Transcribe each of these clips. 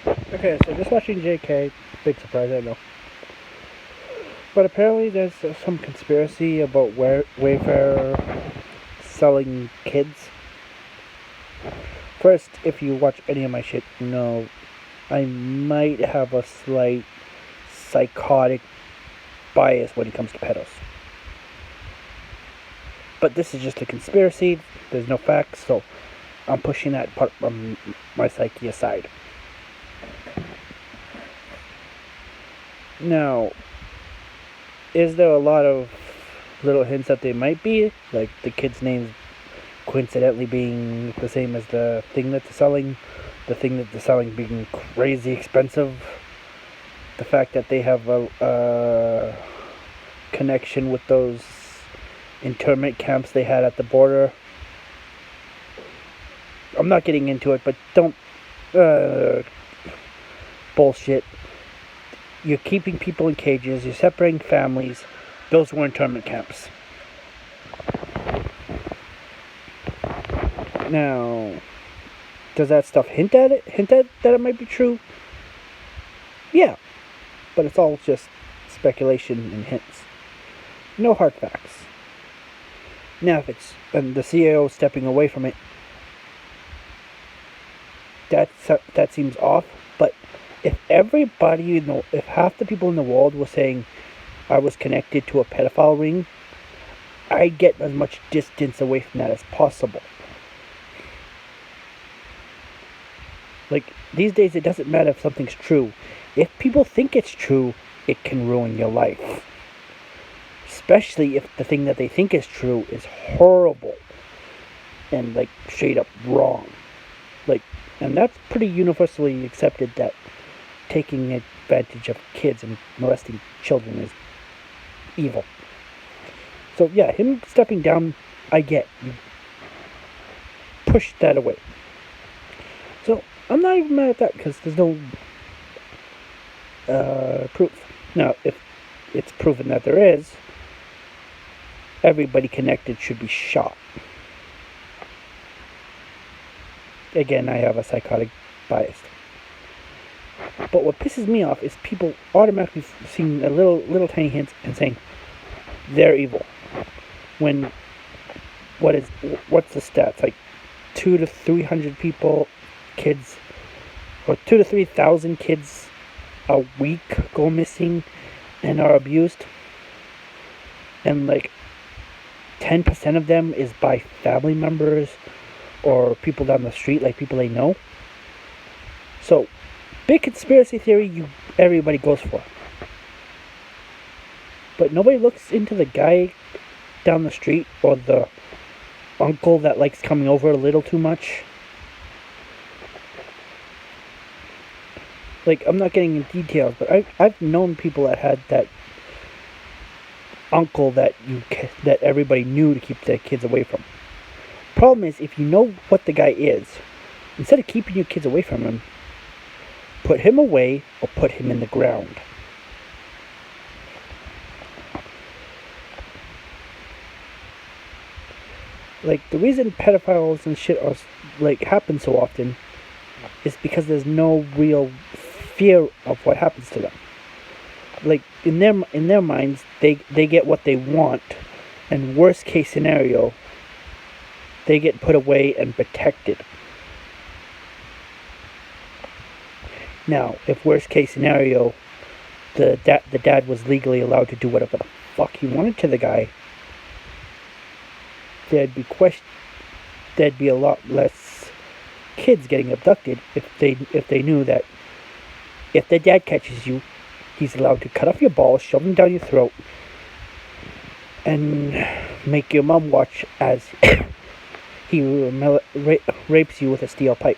Okay, so just watching JK, big surprise, I know. But apparently there's some conspiracy about Wayfair selling kids. First, if you watch any of my shit, you know I might have a slight psychotic bias when it comes to pedos. But this is just a conspiracy. There's no facts, so I'm pushing that part of my psyche aside. Now, is there a lot of little hints that they might be? Like the kid's names coincidentally being the same as the thing that they're selling, the thing that they're selling being crazy expensive, the fact that they have a connection with those internment camps they had at the border. I'm not getting into it, but don't bullshit. You're keeping people in cages, you're separating families. Those were internment camps. Now, does that stuff hint at that it might be true? Yeah, but it's all just speculation and hints. No hard facts. Now, if it's and the CAO stepping away from it, that seems off. But if everybody, if half the people in the world were saying I was connected to a pedophile ring, I'd get as much distance away from that as possible. Like, these days, it doesn't matter if something's true. If people think it's true, it can ruin your life. Especially if the thing that they think is true is horrible and, like, straight up wrong. Like, and that's pretty universally accepted that taking advantage of kids and molesting children is evil. So, yeah, him stepping down, I get. You push that away. So, I'm not even mad at that because there's no proof. Now, if it's proven that there is, everybody connected should be shot. Again, I have a psychotic bias. But what pisses me off is people automatically seeing a little tiny hints and saying they're evil. When what's the stats? Like 200 to 300 people, kids, or 2,000 to 3,000 kids a week go missing and are abused, and like 10% of them is by family members or people down the street, like people they know. So, big conspiracy theory everybody goes for. But nobody looks into the guy down the street or the uncle that likes coming over a little too much. Like, I'm not getting into details, but I've known people that had that uncle that everybody knew to keep their kids away from. Problem is, if you know what the guy is, instead of keeping your kids away from him, put him away or put him in the ground. Like, the reason pedophiles and shit are like happen so often is because there's no real fear of what happens to them. Like, in their minds, they get what they want, and worst case scenario, they get put away and protected. Now, if worst case scenario, the dad was legally allowed to do whatever the fuck he wanted to the guy, there'd be a lot less kids getting abducted if they knew that if the dad catches you, he's allowed to cut off your balls, shove them down your throat, and make your mom watch as he rapes you with a steel pipe.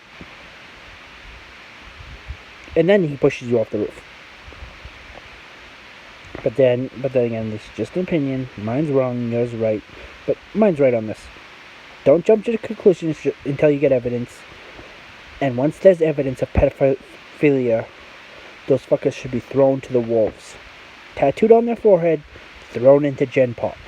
And then he pushes you off the roof. But then again, this is just an opinion. Mine's wrong, yours right. But mine's right on this. Don't jump to conclusions until you get evidence. And once there's evidence of pedophilia, those fuckers should be thrown to the wolves. Tattooed on their forehead, thrown into Gen Pop.